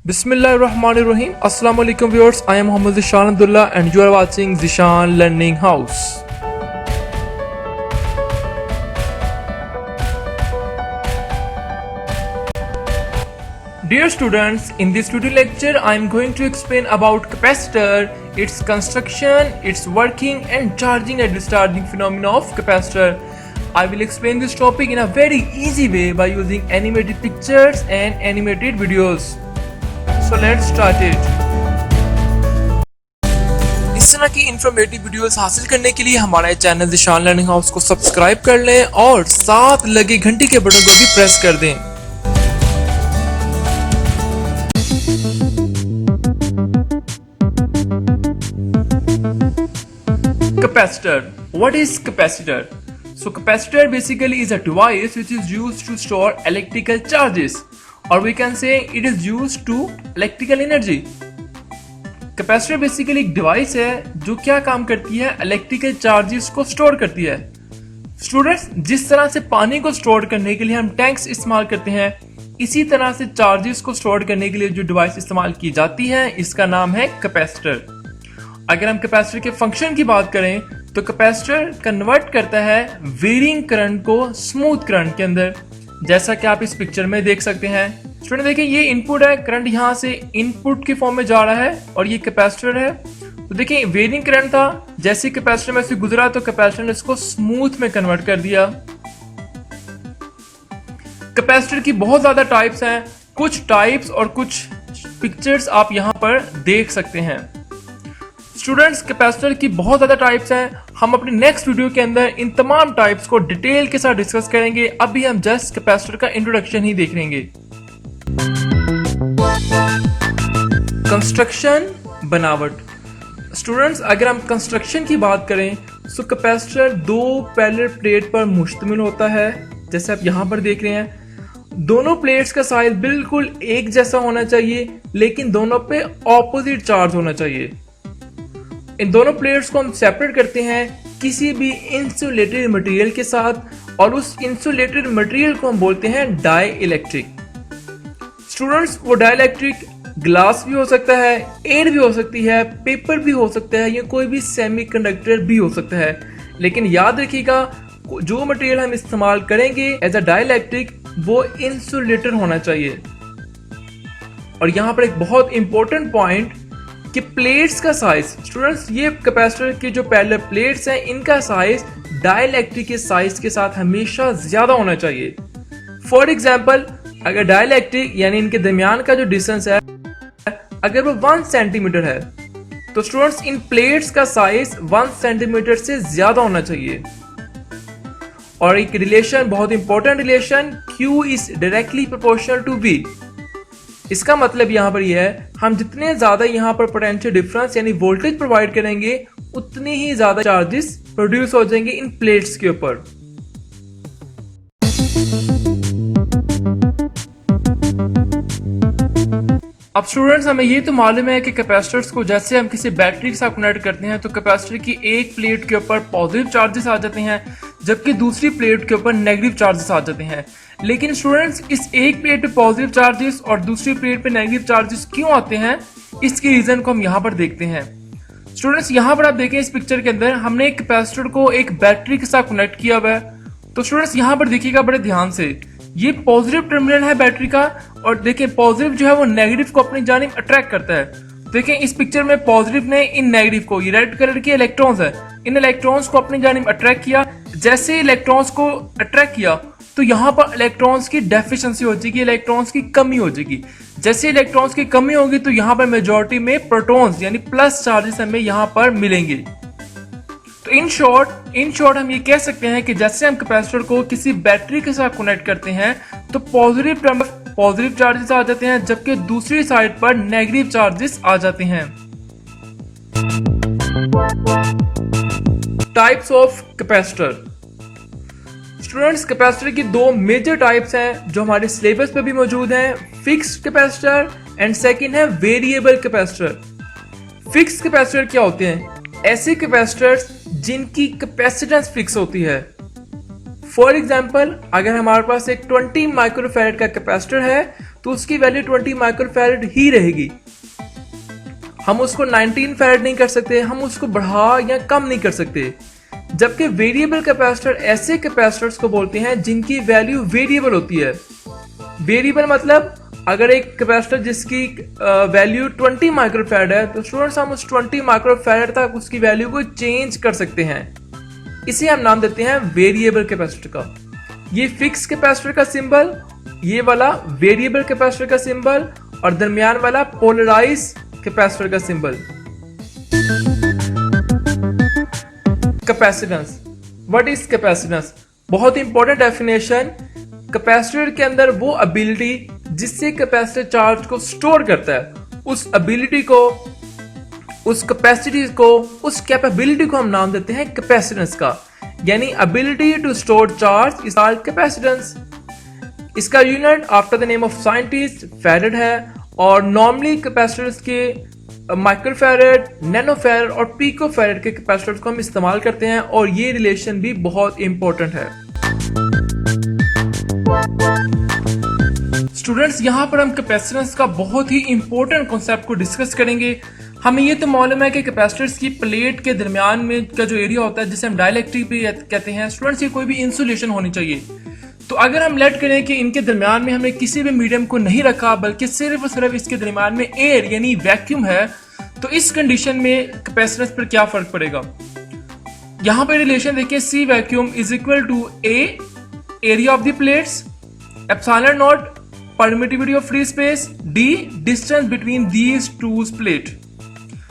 Bismillahirrahmanirrahim. Assalamu alaikum viewers. I am Muhammad Zishan Abdullah and you are watching Zishan Learning House. Dear students, in this video lecture I am going to explain about capacitor, its construction, its working and charging and discharging phenomena of capacitor. I will explain this topic in a very easy way by using animated pictures and animated videos. So let's start it. इस तरह की informative videos हासिल करने के लिए हमारे channel Zeeshan learning house को subscribe कर लें और साथ लगे घंटी के बटन को भी प्रेस कर दें. Capacitor. What is capacitor? So capacitor basically is a device which is used to store electrical charges, or we can say it is used to electrical energy. Capacitor basically एक device है जो क्या काम करती है, electrical charges को store करती है. स्टूडेंट्स, जिस तरह से पानी को स्टोर करने के लिए हम टैंक्स इस्तेमाल करते हैं, इसी तरह से चार्जेस को स्टोर करने के लिए जो डिवाइस इस्तेमाल की जाती है इसका नाम है कैपेसिटर. अगर हम कैपेसिटर के फंक्शन की बात करें तो कैपेसिटर कन्वर्ट करता है वेरिंग करंट को स्मूथ करंट के अंदर, जैसा कि आप इस पिक्चर में देख सकते हैं. स्टूडेंट देखिए, ये इनपुट है, करंट यहाँ से इनपुट के फॉर्म में जा रहा है और ये कैपेसिटर है. तो देखिए वेरिंग करंट था, जैसे कैपेसिटर में से गुजरा तो कैपेसिटर ने इसको स्मूथ में कन्वर्ट कर दिया. कैपेसिटर की बहुत ज्यादा टाइप्स हैं, कुछ टाइप्स और कुछ पिक्चर्स आप यहाँ पर देख सकते हैं. स्टूडेंट्स, कैपेसिटर की बहुत ज्यादा टाइप्स हैं. हम अपने नेक्स्ट वीडियो के अंदर इन तमाम टाइप्स को डिटेल के साथ डिस्कस करेंगे. अभी हम जस्ट कैपेसिटर का इंट्रोडक्शन ही देख लेंगे. कंस्ट्रक्शन, बनावट. स्टूडेंट्स, अगर हम कंस्ट्रक्शन की बात करें तो कैपेसिटर दो पैरेलल प्लेट पर मुश्तमिल होता है, जैसे आप यहाँ पर देख रहे हैं. दोनों प्लेट्स का साइज बिल्कुल एक जैसा होना चाहिए, लेकिन दोनों पे ऑपोजिट चार्ज होना चाहिए. इन दोनों प्लेट्स को हम सेपरेट करते हैं किसी भी इंसुलेटेड मटेरियल के साथ, और उस इंसुलेटेड मटेरियल को हम बोलते हैं डाई इलेक्ट्रिक. स्टूडेंट्स, वो डाई इलेक्ट्रिक ग्लास भी हो सकता है, एयर भी हो सकती है, पेपर भी हो सकता है, या कोई भी सेमीकंडक्टर भी हो सकता है. लेकिन याद रखिएगा, जो मटेरियल हम इस्तेमाल करेंगे एज अ डाई इलेक्ट्रिक वो इंसुलेटर होना चाहिए. और यहाँ पर एक बहुत इंपॉर्टेंट पॉइंट कि प्लेट्स का साइज. स्टूडेंट्स, ये कैपेसिटर की जो पैरेलल प्लेट्स हैं इनका साइज डाइलेक्ट्रिक के साइज के साथ हमेशा ज्यादा होना चाहिए. फॉर एग्जांपल, अगर डाइलेक्ट्रिक यानी इनके दरमियान का जो डिस्टेंस है अगर वो 1 सेंटीमीटर है तो स्टूडेंट्स इन प्लेट्स का साइज 1 सेंटीमीटर से ज्यादा होना चाहिए. और एक रिलेशन, बहुत important relation, Q is directly proportional to V. इसका मतलब यहाँ पर यह है, हम जितने ज्यादा यहाँ पर पोटेंशियल डिफरेंस यानी वोल्टेज प्रोवाइड करेंगे उतनी ही ज्यादा चार्जेस प्रोड्यूस हो जाएंगे इन प्लेट्स के ऊपर. अब स्टूडेंट्स, हमें ये तो मालूम है कि कैपेसिटर्स को जैसे हम किसी बैटरी के साथ कनेक्ट करते हैं तो कैपेसिटर की एक प्लेट के ऊपर पॉजिटिव चार्जेस आ जाते हैं, जबकि दूसरी प्लेट के ऊपर नेगेटिव चार्जेस आ जाते हैं. लेकिन स्टूडेंट्स, इस एक प्लेट पे पॉजिटिव चार्जेस और दूसरी प्लेट पे नेगेटिव चार्जेस क्यों आते हैं, इसके रीजन को हम यहाँ पर देखते हैं. स्टूडेंट्स, यहाँ पर आप देखें, इस पिक्चर के अंदर हमने एक कैपेसिटर को एक बैटरी के साथ कनेक्ट किया हुआ है. तो स्टूडेंट्स, यहाँ पर देखिएगा बड़े ध्यान से, ये पॉजिटिव टर्मिनल है बैटरी का, और देखिए पॉजिटिव जो है वो नेगेटिव को अपनी जानिब अट्रैक्ट करता है. देखिए इस पिक्चर में पॉजिटिव ने इन नेगेटिव को, ये रेड कलर के इलेक्ट्रॉन्स है, इन इलेक्ट्रॉन्स को अपनी जानिब अट्रैक्ट किया. जैसे इलेक्ट्रॉन्स को अट्रैक्ट किया तो यहाँ पर इलेक्ट्रॉन्स की डेफिशिएंसी हो जाएगी, इलेक्ट्रॉन्स की कमी हो जाएगी. जैसे इलेक्ट्रॉन्स की कमी होगी तो यहाँ पर मेजॉरिटी में प्रोटॉन्स यानी प्लस चार्जेस हमें यहाँ पर मिलेंगे. तो इन शॉर्ट हम ये कह सकते हैं कि जैसे हम कैपेसिटर को किसी बैटरी के साथ कनेक्ट करते हैं तो पॉजिटिव चार्जेस आ जाते हैं, जबकि दूसरी साइड पर नेगेटिव चार्जेस आ जाते हैं. Types of capacitor. Students, capacitor की दो मेजर टाइप्स हैं जो हमारे सिलेबस पे भी मौजूद हैं. फिक्स्ड कैपेसिटर एंड सेकंड है वेरिएबल कैपेसिटर. फिक्स्ड कैपेसिटर क्या होते हैं? ऐसे कैपेसिटर्स जिनकी कैपेसिटेंस फिक्स होती है. फॉर एग्जाम्पल अगर हमारे पास एक 20 माइक्रोफैरड का कैपेसिटर है तो उसकी वैल्यू 20 माइक्रोफैरड ही रहेगी। हम उसको 19 फैरड नहीं कर सकते, हम उसको बढ़ा या कम नहीं कर सकते। जबकि वेरिएबल कैपेसिटर ऐसे कैपेसिटर्स को बोलते हैं जिनकी वैल्यू वेरिएबल होती है। वेरिएबल मतलब अगर एक कैपेसिटर जिसकी वैल्यू 20 माइक्रोफैरड है तो स्टूडेंट्स हम उस 20 माइक्रोफैरड तक उसकी वैल्यू को चेंज कर सकते हैं। इसे हम नाम देते हैं वेरिएबल कैपेसिटर का। ये फिक्स कैपेसिटर का सिंबल, ये वाला वेरिएबल कैपेसिटर का सिंबल और दरमियान वाला पोलराइज कैपेसिटर का symbol. Capacitance, what is capacitance? बहुत इंपॉर्टेंट डेफिनेशन। कैपेसिटर के अंदर वो एबिलिटी जिससे कैपेसिटर चार्ज को स्टोर करता है, उस एबिलिटी को, उस कैपेसिटी को, उस कैपेबिलिटी को हम नाम देते हैं कैपेसिटेंस का। यानी ability to store charge is called capacitance. इसका unit after the name of scientist farad है और नॉर्मली कैपेसिटर्स के माइक्रोफैरड, नैनोफैरड और पिकोफैरड के कैपेसिटर्स को हम इस्तेमाल करते हैं और ये रिलेशन भी बहुत इंपॉर्टेंट है। स्टूडेंट्स यहाँ पर हम कैपेसिटेंस का बहुत ही इंपॉर्टेंट कॉन्सेप्ट को डिस्कस करेंगे। हमें ये तो मालूम है कि कैपेसिटर्स की प्लेट के दरमियान में का जो एरिया होता है जिसे हम डाइलेक्ट्रिक भी कहते हैं। स्टूडेंट्स ये कोई भी इंसुलेशन होनी चाहिए। तो अगर हम लेट करें कि इनके दरमियान में हमने किसी भी मीडियम को नहीं रखा बल्कि सिर्फ और सिर्फ इसके दरमियान में एयर यानी वैक्यूम है, तो इस कंडीशन में कैपेसिटेंस पर क्या फर्क पड़ेगा? यहाँ पे रिलेशन देखिए, C vacuum is equal to A area of the plates, epsilon naught permittivity of free space, D distance between these two plate.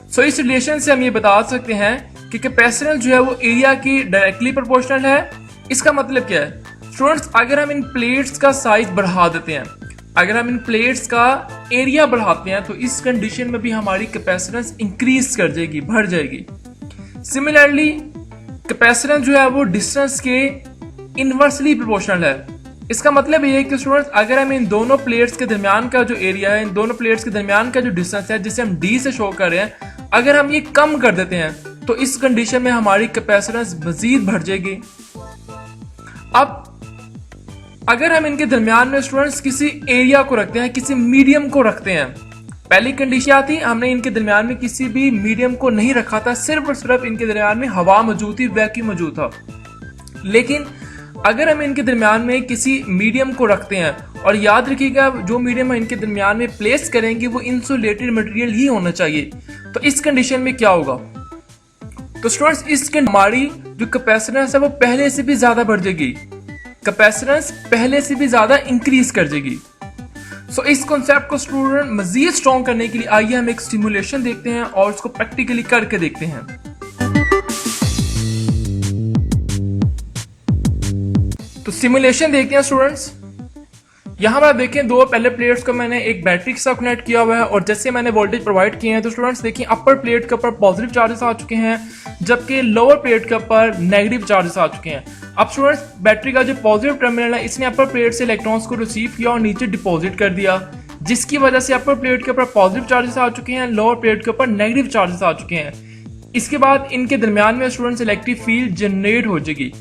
So इस रिलेशन से हम ये बता सकते हैं कि कैपेसिटेंस जो है वो एरिया की डायरेक्टली प्रोपोर्शनल है। इसका मतलब क्या है स्टूडेंट्स? अगर हम इन प्लेट्स का साइज बढ़ा देते हैं, अगर हम इन प्लेट्स का एरिया बढ़ाते हैं तो इस कंडीशन में भी हमारी कैपेसिटेंस इंक्रीज कर जाएगी, बढ़ जाएगी। सिमिलरली कैपेसिटेंस जो है वो डिस्टेंस के इनवर्सली प्रोपोर्शनल है। इसका मतलब ये है कि स्टूडेंट्स अगर हम इन दोनों प्लेट्स के दरमियान का जो एरिया है, इन दोनों प्लेट्स के दरमियान का जो डिस्टेंस है जिसे हम डी से शो कर रहे हैं, अगर हम ये कम कर देते हैं तो इस कंडीशन में हमारी कैपेसिटेंस मजीद बढ़ जाएगी। अब अगर हम इनके दरमियान में स्टूडेंट्स किसी एरिया को रखते हैं, किसी मीडियम को रखते हैं, पहली कंडीशन आती हमने इनके दरमियान में किसी भी मीडियम को नहीं रखा था, सिर्फ और सिर्फ इनके दरमियान में हवा मौजूद थी, वैक्यूम मौजूद था। लेकिन अगर हम इनके दरमियान में किसी मीडियम को रखते हैं, और याद रखिएगा जो मीडियम हम इनके दरमियान में प्लेस करेंगे वो इंसुलेटेड मटेरियल ही होना चाहिए। तो इस कंडीशन में क्या होगा? तो स्टूडेंट्स इसके हमारी जो कैपेसिटेंस है वो पहले से भी ज्यादा बढ़ जाएगी, कैपेसिटेंस पहले से भी ज्यादा इंक्रीज कर जाएगी। सो इस कॉन्सेप्ट को स्टूडेंट मजीद स्ट्रॉन्ग करने के लिए आइए हम एक सिमुलेशन देखते हैं और उसको प्रैक्टिकली करके देखते हैं। तो सिमुलेशन देखते हैं स्टूडेंट्स। यहां पर देखें दो पहले प्लेट्स को मैंने एक बैटरी के साथ कनेक्ट किया हुआ है और जैसे मैंने वोल्टेज प्रोवाइड किए हैं तो स्टूडेंट्स देखिए अपर प्लेट के ऊपर पॉजिटिव चार्जेस आ चुके हैं जबकि लोअर प्लेट के ऊपर नेगेटिव चार्जेस आ चुके हैं। अब स्टूडेंट्स बैटरी का जो पॉजिटिव टर्मिनल है इसने अपर प्लेट से इलेक्ट्रॉन्स को रिसीव किया और नीचे डिपॉजिट कर दिया, जिसकी वजह से अपर प्लेट के ऊपर पॉजिटिव चार्जेस आ चुके हैं, लोअर प्लेट के ऊपर नेगेटिव चार्जेस आ चुके हैं। इसके बाद इनके दरमियान में स्टूडेंट्स इलेक्ट्रिक फील्ड जनरेट हो जाएगी।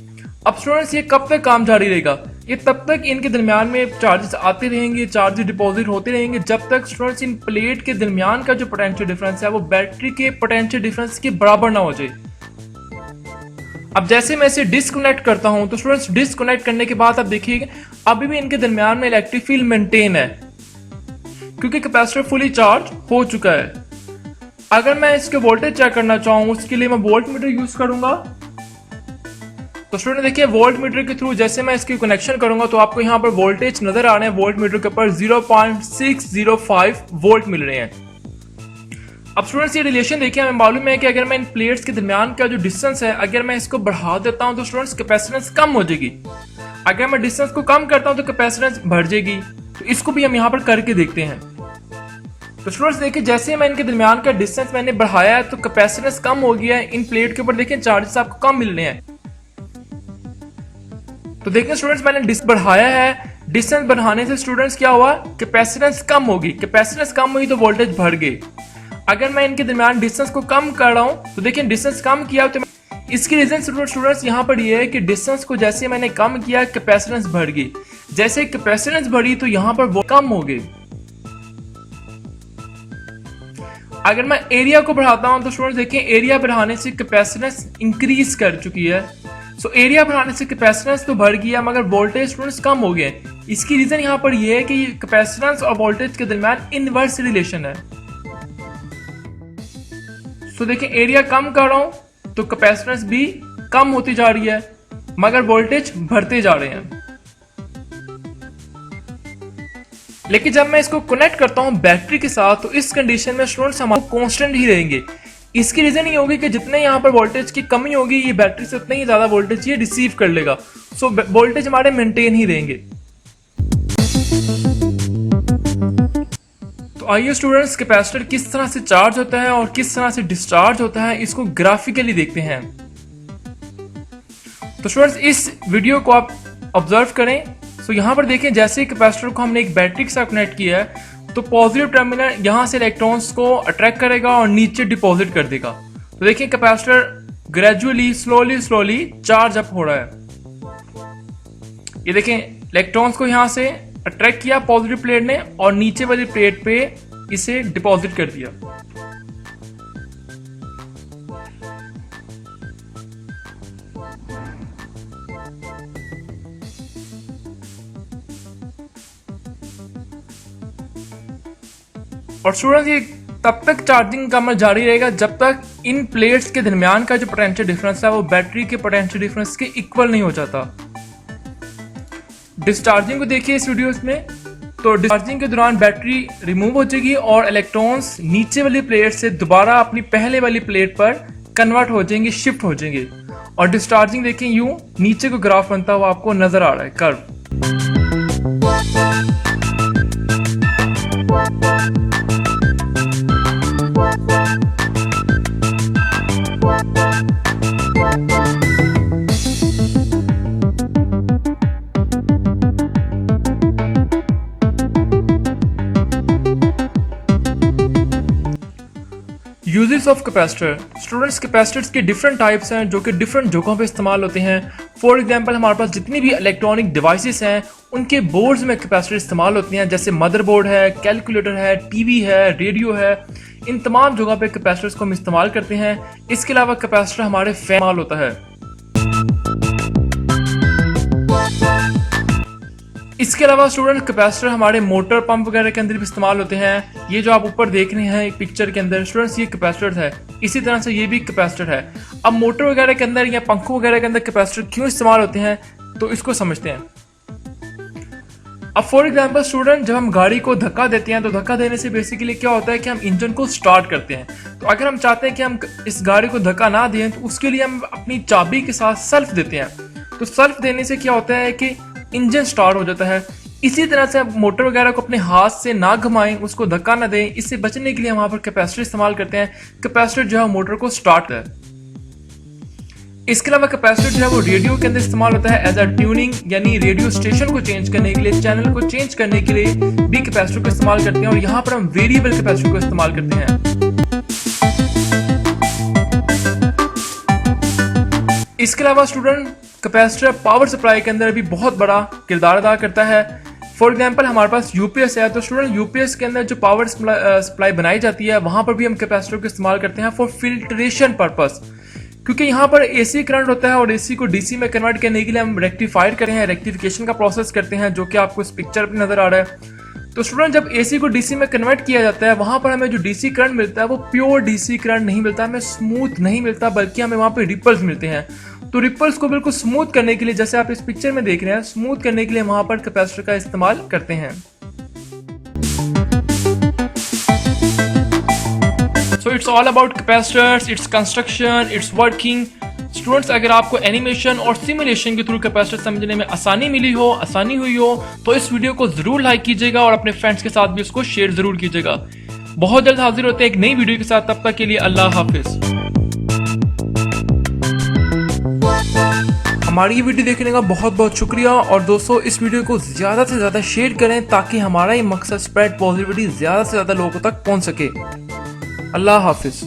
अब स्टूडेंट्स ये कब तक काम जारी रहेगा? ये तब तक इनके दरमियान में चार्जेस आते रहेंगे, चार्जेस डिपॉजिट होते रहेंगे जब तक स्टूडेंट्स इन प्लेट के दरमियान का जो पोटेंशियल डिफरेंस है वो बैटरी के पोटेंशियल डिफरेंस के बराबर ना हो जाए। अब जैसे मैं इसे डिस्कनेक्ट करता हूं तो स्टूडेंट्स डिस्कनेक्ट करने के बाद आप देखिए अभी भी इनके दरमियान में इलेक्ट्रिक फील्ड मेंटेन है क्योंकि कैपेसिटर फुली चार्ज हो चुका है। अगर मैं इसके वोल्टेज चेक करना चाहूँ उसके लिए मैं वोल्ट मीटर यूज करूंगा। तो स्टूडेंट देखिए वोल्ट मीटर के थ्रू जैसे मैं इसकी कनेक्शन करूंगा तो आपको यहाँ पर वोल्टेज नजर आ रहे हैं, वोल्ट मीटर के ऊपर 0.605 वोल्ट मिल रहे हैं। अब स्टूडेंट्स ये रिलेशन देखिए हमें मालूम है कि अगर मैं इन प्लेट्स के दरमियान का जो डिस्टेंस है अगर मैं इसको बढ़ा देता हूं तो स्टूडेंट्स कैपेसिटेंस कम हो जाएगी, अगर मैं डिस्टेंस को कम करता हूं तो कैपेसिटेंस बढ़ जाएगी। तो इसको भी हम यहाँ पर करके देखते हैं। तो स्टूडेंट्स देखिए जैसे मैं इनके दरमियान का डिस्टेंस मैंने बढ़ाया है तो कैपेसिटेंस कम हो गया है। इन प्लेट के ऊपर देखिए चार्जेस आपको कम मिल रहे हैं। तो देखिए स्टूडेंट्स मैंने डिस्टेंस बढ़ाया है, डिस्टेंस बढ़ाने से स्टूडेंट्स क्या हुआ, कैपेसिटेंस कम होगी, कैपेसिटेंस कम हुई तो वोल्टेज बढ़ गई। अगर मैं इनके दरमियान डिस्टेंस को कम कर रहा हूं तो देखिए डिस्टेंस कम किया तो इसकी रीजन स्टूडेंट्स यहाँ पर ये है कि डिस्टेंस को जैसे मैंने कम किया कैपेसिटेंस बढ़ गई, जैसे कैपेसिटेंस बढ़ी तो यहाँ पर वो कम हो गई। अगर मैं एरिया को बढ़ाता हूं तो स्टूडेंट्स देखिए एरिया बढ़ाने से कैपेसिटेंस इंक्रीज कर चुकी है। सो एरिया बढ़ाने से कैपेसिटेंस तो बढ़ गया मगर वोल्टेज स्टूडेंट्स कम हो गए। इसकी रीजन यहाँ पर यह है कि कैपेसिटेंस और वोल्टेज के दरमियान इनवर्स रिलेशन है। सो देखिए एरिया कम कर रहा हूं तो कैपेसिटेंस भी कम होती जा रही है मगर वोल्टेज बढ़ते जा रहे हैं। लेकिन जब मैं इसको कनेक्ट करता हूं बैटरी के साथ तो इस कंडीशन में स्टूडेंट्स हमारे कांस्टेंट ही रहेंगे। इसकी रीजन ये होगी कि जितने यहाँ पर वोल्टेज की कमी होगी ये बैटरी से उतने ही ज्यादा वोल्टेज ये रिसीव कर लेगा। सो वोल्टेज हमारे मेंटेन ही रहेंगे। तो आइए स्टूडेंट्स कैपेसिटर किस तरह से चार्ज होता है और किस तरह से डिस्चार्ज होता है इसको ग्राफिकली देखते हैं। तो स्टूडेंट्स इस वीडियो को आप ऑब्जर्व करें। सो यहाँ पर देखें जैसे कैपेसिटर को हमने एक बैटरी के साथ कनेक्ट किया है तो पॉजिटिव टर्मिनल यहाँ से इलेक्ट्रॉन्स को अट्रैक्ट करेगा और नीचे डिपॉजिट कर देगा। तो देखिए capacitor gradually slowly charge up हो रहा है। ये देखें इलेक्ट्रॉन्स को यहाँ से अट्रैक्ट किया पॉजिटिव प्लेट ने और नीचे वाली प्लेट पे इसे डिपॉजिट कर दिया। और स्टूडेंट्स ये तब तक चार्जिंग का अमल जारी रहेगा जब तक इन प्लेट्स के दरमियान का जो पोटेंशियल डिफरेंस है वो बैटरी के पोटेंशियल डिफरेंस के इक्वल नहीं हो जाता। डिस्चार्जिंग को देखिए इस वीडियो में। तो डिस्चार्जिंग के दौरान बैटरी रिमूव हो जाएगी और इलेक्ट्रॉन्स नीचे वाली प्लेट से दोबारा अपनी पहले वाली प्लेट पर कन्वर्ट हो जाएंगे, शिफ्ट हो जाएंगे। और डिस्चार्जिंग देखिए यूं नीचे को ग्राफ बनता हुआ आपको नजर आ रहा है, curve. Uses of capacitor. Students capacitors के डिफरेंट टाइप्स हैं जो कि डिफरेंट जगहों पे इस्तेमाल होते हैं। फॉर एग्जांपल हमारे पास जितनी भी इलेक्ट्रॉनिक डिवाइसेस हैं उनके बोर्ड्स में कैपेसिटर इस्तेमाल होती हैं, जैसे मदरबोर्ड है, कैलकुलेटर है, टीवी है, रेडियो है। इन तमाम जगहों पे कैपेसिटर्स को हम इस्तेमाल करते हैं। इसके अलावा कैपेसिटर हमारे फैन इस्तेमाल होता है। इसके अलावा स्टूडेंट कैपेसिटर हमारे मोटर पंप वगैरह के अंदर भी इस्तेमाल होते हैं। ये जो आप ऊपर देख रहे हैं एक पिक्चर के अंदर स्टूडेंट्स ये कैपेसिटर है, इसी तरह से ये भी कैपेसिटर है। अब मोटर वगैरह के अंदर या पंखों वगैरह के अंदर कैपेसिटर क्यों इस्तेमाल होते हैं तो इसको समझते हैं। अब फॉर एग्जांपल स्टूडेंट जब हम गाड़ी को धक्का देते हैं तो धक्का देने से बेसिकली क्या होता है कि हम इंजन को स्टार्ट करते हैं। तो अगर हम चाहते हैं कि हम इस गाड़ी को धक्का ना दें तो उसके लिए हम अपनी चाबी के साथ सेल्फ देते हैं। तो सेल्फ देने से क्या होता है कि इंजन स्टार्ट हो जाता है। इसी तरह से आप मोटर वगैरह को अपने हाथ से ना घुमाएं, उसको धक्का ना दें। इससे बचने के लिए हम वहां पर कैपेसिटर इस्तेमाल करते हैं। कैपेसिटर जो है मोटर को स्टार्ट है। इसके अलावा कैपेसिटर जो है वो रेडियो के अंदर इस्तेमाल होता है एज अ ट्यूनिंग, यानी रेडियो स्टेशन को चेंज करने के लिए, चैनल को चेंज करने के लिए भी कैपेसिटर को इस्तेमाल करते हैं। और यहाँ पर हम वेरिएबल कैपेसिटर को इस्तेमाल करते हैं। इसके अलावा स्टूडेंट कैपेसिटर पावर सप्लाई के अंदर भी बहुत बड़ा किरदार अदा करता है। फॉर एग्जांपल हमारे पास यूपीएस है तो स्टूडेंट यूपीएस के अंदर जो पावर सप्लाई बनाई जाती है वहां पर भी हम कैपेसिटर को इस्तेमाल करते हैं फॉर फिल्ट्रेशन पर्पस, क्योंकि यहाँ पर एसी करंट होता है और एसी को डीसी में कन्वर्ट करने के लिए हम रेक्टिफायर करते हैं, रेक्टिफिकेशन का प्रोसेस करते हैं, जो कि आपको इस पिक्चर पर नजर आ रहा है। तो स्टूडेंट जब एसी को डीसी में कन्वर्ट किया जाता है वहां पर हमें जो डीसी करंट मिलता है वो प्योर डीसी करंट नहीं मिलता, हमें स्मूथ नहीं मिलता, बल्कि हमें वहां पे रिपल्स मिलते हैं। तो रिपल्स को बिल्कुल स्मूथ करने के लिए, जैसे आप इस पिक्चर में देख रहे हैं, स्मूथ करने के लिए वहां पर कैपेसिटर का इस्तेमाल करते हैं। So it's all about capacitors, its construction, it's working. Students अगर आपको एनिमेशन और सिमुलेशन के थ्रू कैपेसिटर समझने में आसानी हुई हो तो इस वीडियो को जरूर लाइक कीजिएगा और अपने फ्रेंड्स के साथ भी उसको शेयर जरूर कीजिएगा। बहुत जल्द हाजिर होते हैं एक नई वीडियो के साथ, तब तक के लिए अल्लाह हाफिज। हमारी ये वीडियो देखने का बहुत बहुत शुक्रिया। और दोस्तों इस वीडियो को ज्यादा से ज्यादा शेयर करें ताकि हमारा ये मकसद स्प्रेड पॉजिटिविटी ज्यादा से ज्यादा लोगों तक पहुंच सके। अल्लाह हाफिज।